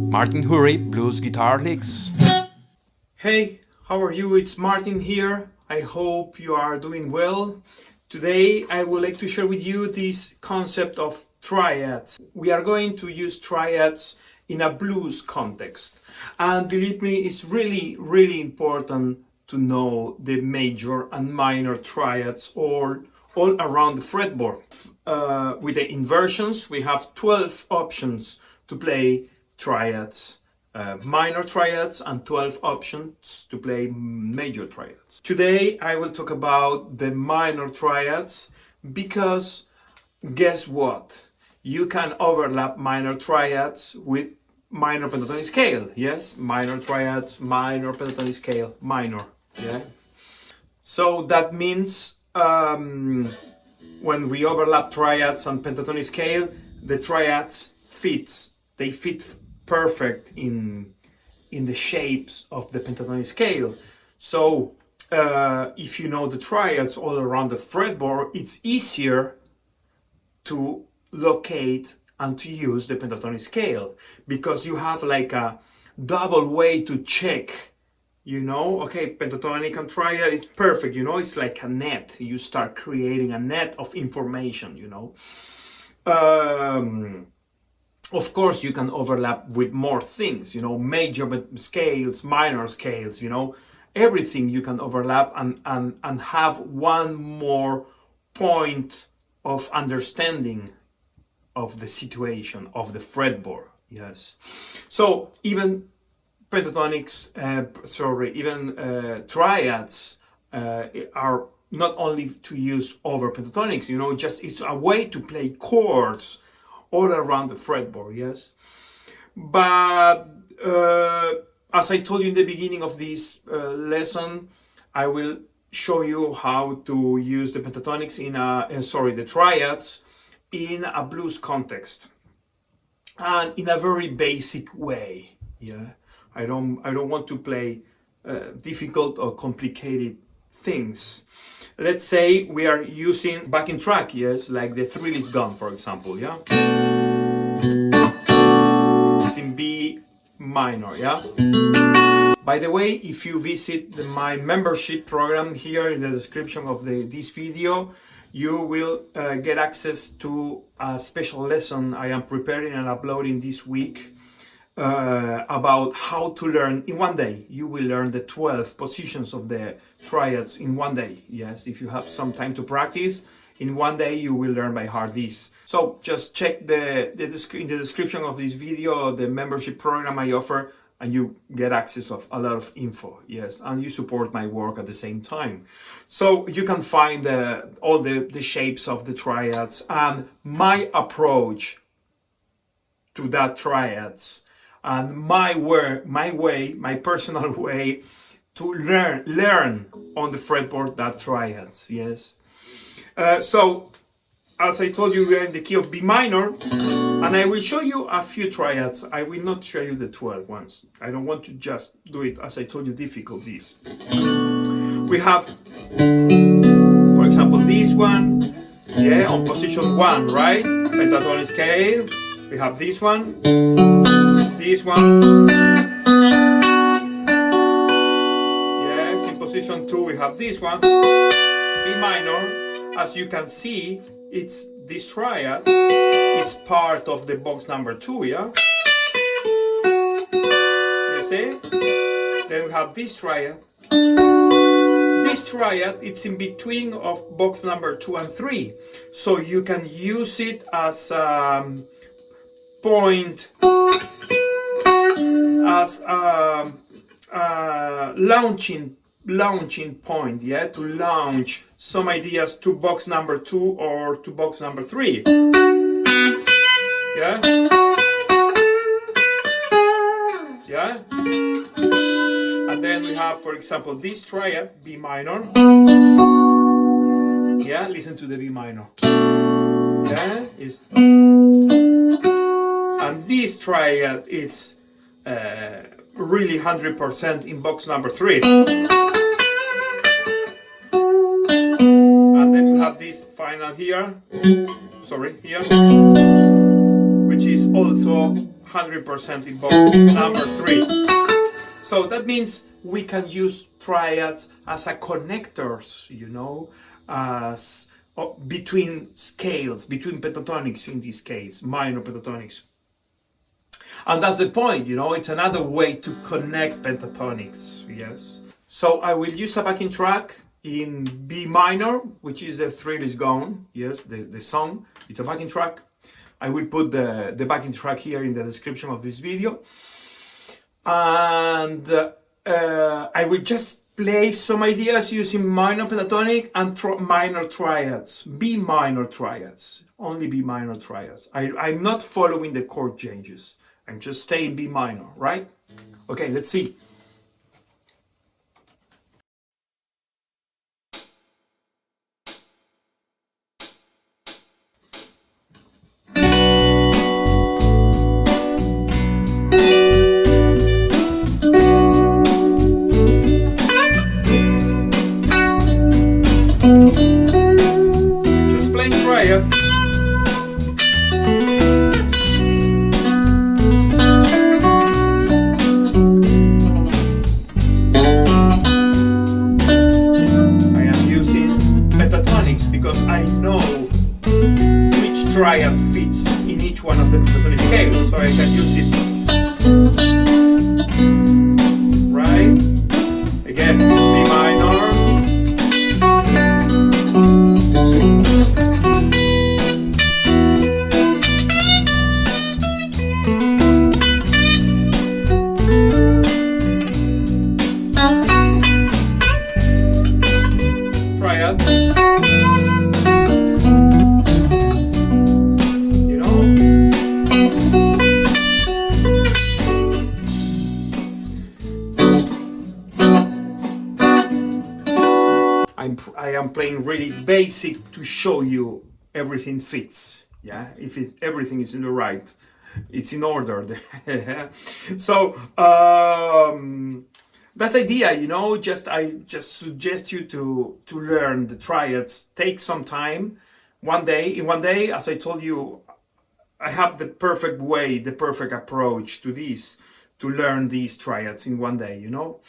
Martin Hurry, Blues Guitar Licks. Hey, how are you? It's Martin here. I hope you are doing well. Today I would like to share with you this concept of triads. We are going to use triads in a blues context. And believe me, it's really important to know the major and minor triads all around the fretboard. With the inversions, we have 12 options to play triads, minor triads, and 12 options to play major triads. Today I will talk about the minor triads because guess what? You can overlap minor triads with minor pentatonic scale. Yes, minor triads, minor pentatonic scale, minor. Yeah. So that means when we overlap triads and pentatonic scale, the triads they fit perfect in the shapes of the pentatonic scale. So if you know the triads all around the fretboard, it's easier to locate and to use the pentatonic scale because you have like a double way to check, you know, okay, pentatonic and triad, it's perfect, you know, it's like a net. You start creating a net of information, you know. Of course, you can overlap with more things, you know, major scales, minor scales, you know, everything you can overlap and have one more point of understanding of the situation of the fretboard. Yes. So even pentatonics, triads are not only to use over pentatonics, you know, just it's a way to play chords all around the fretboard, yes. But as I told you in the beginning of this lesson, I will show you how to use the pentatonics in the triads in a blues context and in a very basic way. Yeah, I don't want to play difficult or complicated things. Let's say we are using backing track, yes, like the Thrill Is Gone, for example, yeah? It's in B minor, yeah? By the way, if you visit my membership program here in the description of this video, you will get access to a special lesson I am preparing and uploading this week about how to learn in one day. You will learn the 12 positions of the triads in one day. Yes, if you have some time to practice, in one day you will learn by heart this. So just check in the description of this video the membership program I offer, and you get access of a lot of info. Yes, and you support my work at the same time. So you can find all the shapes of the triads and my approach to that triads and my personal way to learn on the fretboard that triads. Yes. So as I told you, we are in the key of B minor, and I will show you a few triads. I will not show you the 12 ones. I don't want to just do it, as I told you, difficulties. We have, for example, this one, yeah, on position 1, right? Pentatonic scale. We have this one, this one. Yes, in position 2 we have this one, B minor. As you can see, it's this triad. It's part of the box number 2, yeah? You see? Then we have this triad. This triad, it's in between of box number 2 and 3. So you can use it as point, as launching point, yeah, to launch some ideas to box number 2 or to box number 3. Yeah? Yeah? And then we have, for example, this triad, B minor. Yeah, listen to the B minor. Yeah? And this triad is really 100% in box number 3. And then we have this final here, here, which is also 100% in box number 3. So that means we can use triads as a connectors, you know, as between scales, between pentatonics in this case, minor pentatonics. And that's the point, you know, it's another way to connect pentatonics, yes. So I will use a backing track in B minor, which is the thread is gone, yes, the song, it's a backing track. I will put the backing track here in the description of this video. And I will just play some ideas using minor pentatonic and minor triads, B minor triads, only B minor triads. I'm not following the chord changes. I'm just staying B minor, right? Okay, let's see. Just playing triad. Because I know which triad fits in each one of the pentatonic scales, so I can use it. Right? Again, B minor. Triad. I am playing really basic to show you everything fits. Yeah, if everything is in the right, it's in order. So that's the idea, you know. I just suggest you to learn the triads. Take some time, in one day, as I told you, I have the perfect way, the perfect approach to this, to learn these triads in one day, you know.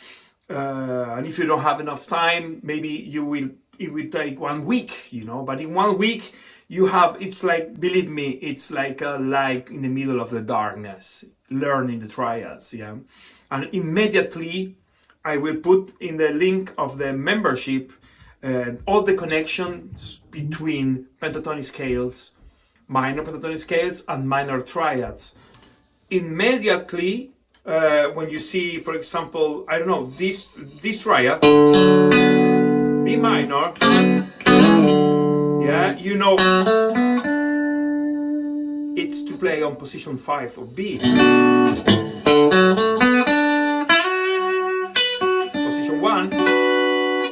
And if you don't have enough time, maybe it will take 1 week, you know, but in 1 week it's like, believe me, it's like a light in the middle of the darkness, learning the triads, yeah. And immediately I will put in the link of the membership all the connections between pentatonic scales, minor pentatonic scales and minor triads. Immediately, when you see, for example, I don't know, this triad, B minor, yeah, you know, it's to play on position 5 of B. Position 1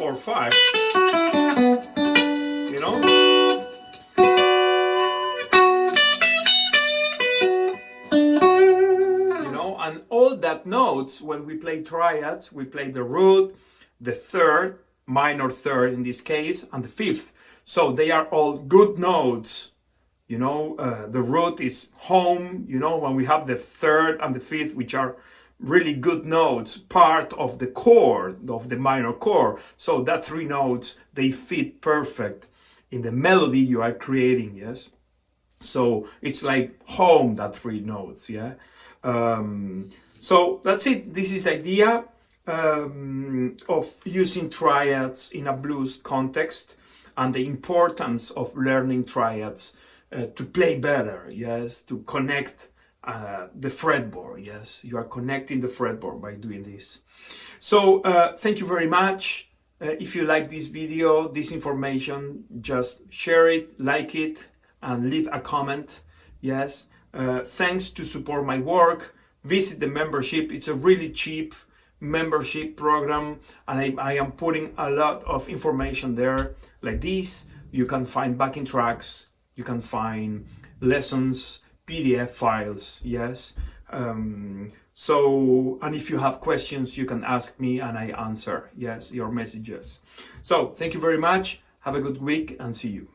or 5, you know. And all that notes, when we play triads, we play the root, the third, minor third in this case, and the fifth. So they are all good notes. You know, the root is home, you know, when we have the third and the fifth, which are really good notes, part of the chord, of the minor chord. So that 3 notes, they fit perfect in the melody you are creating, yes? So it's like home, that 3 notes, yeah? So that's it. This is idea of using triads in a blues context and the importance of learning triads to play better, yes, to connect the fretboard, yes, you are connecting the fretboard by doing this. So thank you very much. If you like this video, this information, just share it, like it, and leave a comment, yes. Thanks to support my work. Visit the membership. It's a really cheap membership program, and I am putting a lot of information there like this. You can find backing tracks, you can find lessons, PDF files, yes. So, and if you have questions, you can ask me and I answer, yes, your messages. So thank you very much. Have a good week and see you.